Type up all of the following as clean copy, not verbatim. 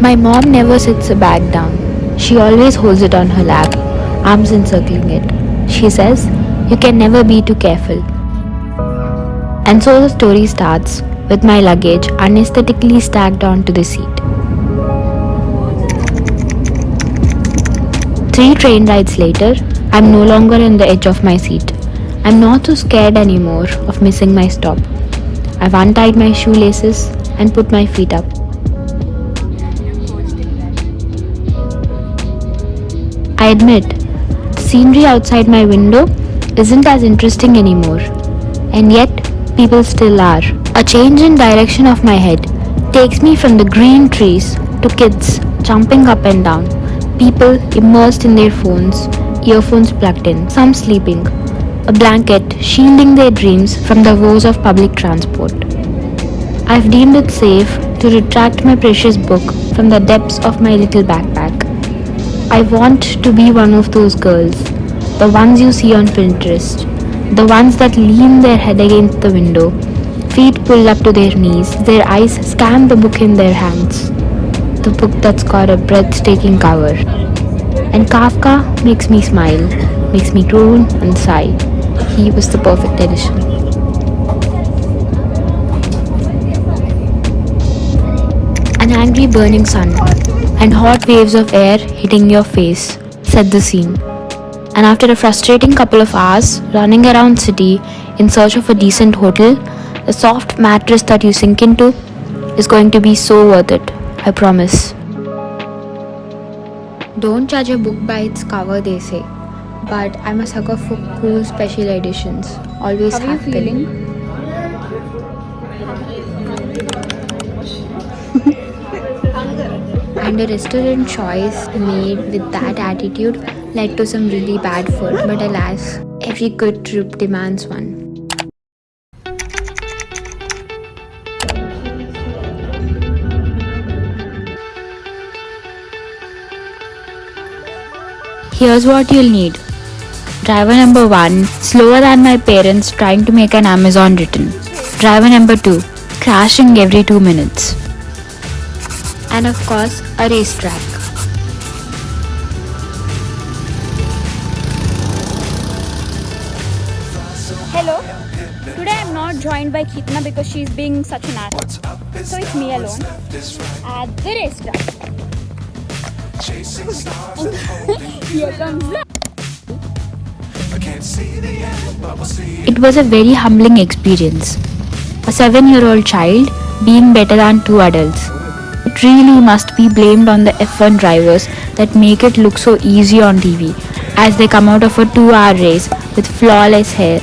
My mom never sits a bag down. She always holds it on her lap, arms encircling it. She says, "You can never be too careful." And so the story starts with my luggage unaesthetically stacked onto the seat. 3 train rides later, I'm no longer on the edge of my seat. I'm not so scared anymore of missing my stop. I've untied my shoelaces and put my feet up. I admit, the scenery outside my window isn't as interesting anymore. And yet, people still are. A change in direction of my head takes me from the green trees to kids jumping up and down, people immersed in their phones, earphones plugged in, some sleeping, a blanket shielding their dreams from the woes of public transport. I've deemed it safe to retract my precious book from the depths of my little backpack. I want to be one of those girls, the ones you see on Pinterest, the ones that lean their head against the window, feet pulled up to their knees, their eyes scan the book in their hands. The book that's got a breathtaking cover. And Kafka makes me smile, makes me groan and sigh. He was the perfect edition. An angry burning sun and hot waves of air hitting your face set the scene. And after a frustrating couple of hours running around city in search of a decent hotel, the soft mattress that you sink into is going to be so worth it, I promise. Don't judge a book by its cover, they say, but I'm a sucker for cool special editions. Always How are you have been. feeling? And a restaurant choice made with that attitude led to some really bad food, but alas, every good trip demands one. Here's what you'll need. Driver number 1, slower than my parents trying to make an Amazon return. Driver number 2, crashing every 2 minutes. And of course, a racetrack. Hello. Today I'm not joined by Kitna because she's being such an ass. So it's me alone at the restaurant. Here comes the. It was a very humbling experience. A 7-year-old child being better than 2 adults. It really must be blamed on the F1 drivers that make it look so easy on TV as they come out of a 2-hour race with flawless hair,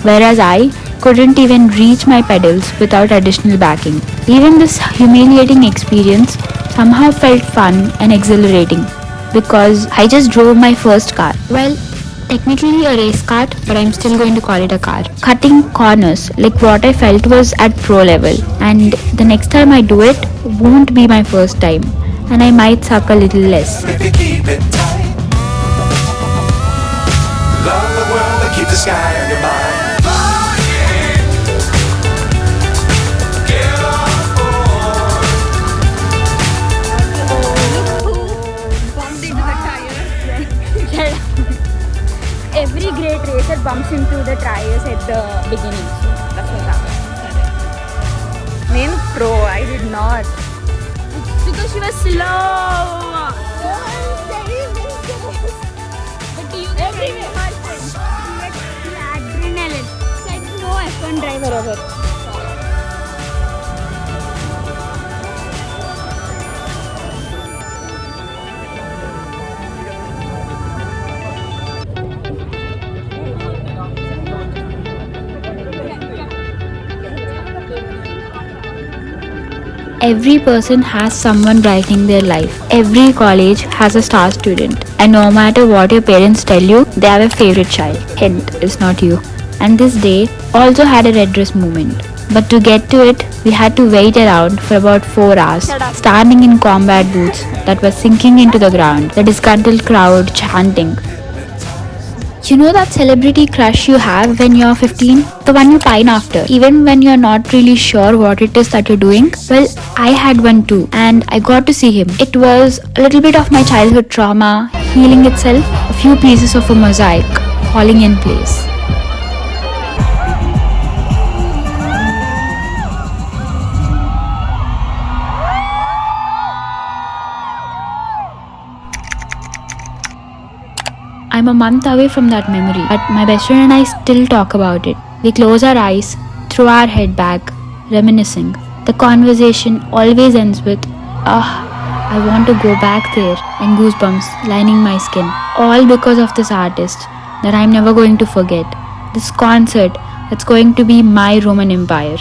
whereas I couldn't even reach my pedals without additional backing. Even this humiliating experience somehow felt fun and exhilarating because I just drove my first car. Well, technically a race kart, but I'm still going to call it a car. Cutting corners like what I felt was at pro level, and the next time I do it won't be my first time, and I might suck a little less. If you keep it tight, love the world and keep the sky on your mind. Every great racer bumps into the tires at the beginning. So that's what happened. Name pro, I did not. It's because she was slow. But you get adrenaline. It's like no F1 driver ever. Every person has someone brightening their life. Every college has a star student. And no matter what your parents tell you, they have a favorite child. Hint, it's not you. And this day also had a red dress moment. But to get to it, we had to wait around for about 4 hours, standing in combat booths that were sinking into the ground, the disgruntled crowd chanting, You know that celebrity crush you have when you're 15? The one you pine after, even when you're not really sure what it is that you're doing? Well, I had one too, and I got to see him. It was a little bit of my childhood trauma healing itself, a few pieces of a mosaic falling in place. I'm a month away from that memory, but my best friend and I still talk about it. We close our eyes, throw our head back, reminiscing. The conversation always ends with, I want to go back there, and goosebumps lining my skin. All because of this artist that I'm never going to forget. This concert that's going to be my Roman Empire.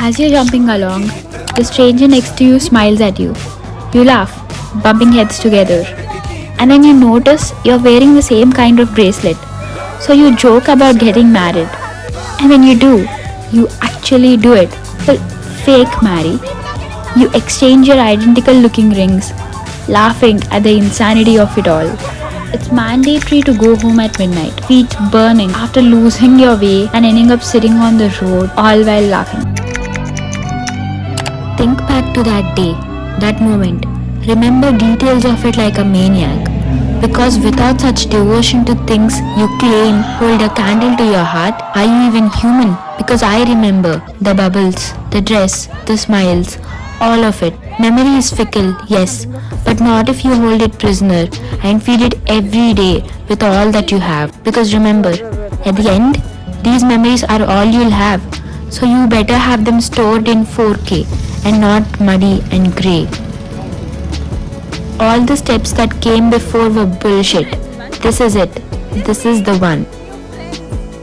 As you're jumping along, the stranger next to you smiles at you. You laugh, bumping heads together. And then you notice you're wearing the same kind of bracelet. So you joke about getting married. And when you do, you actually do it. Well, fake marry. You exchange your identical looking rings, laughing at the insanity of it all. It's mandatory to go home at midnight, feet burning after losing your way and ending up sitting on the road all while laughing. Think back to that day, that moment. Remember details of it like a maniac. Because without such devotion to things you claim hold a candle to your heart, are you even human? Because I remember the bubbles, the dress, the smiles, all of it. Memory is fickle, yes, but not if you hold it prisoner and feed it every day with all that you have. Because remember, at the end, these memories are all you'll have. So you better have them stored in 4K and not muddy and grey. All the steps that came before were bullshit. This is it. This is the one.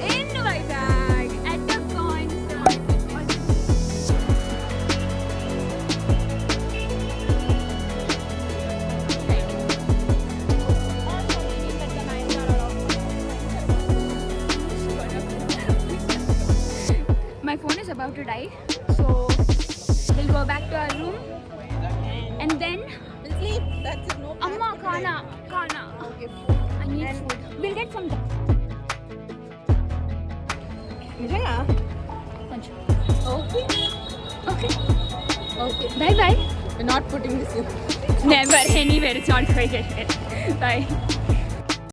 In Vizag at the concert. My phone is about to die, so we'll go back to our room and then We'll sleep. That's it. No. Amma, Kana. Okay. I need food. We'll get from there. Nijanga? Koncham. Okay. Okay. Bye. We're not putting this in. Never, anywhere. It's not going anywhere. Bye.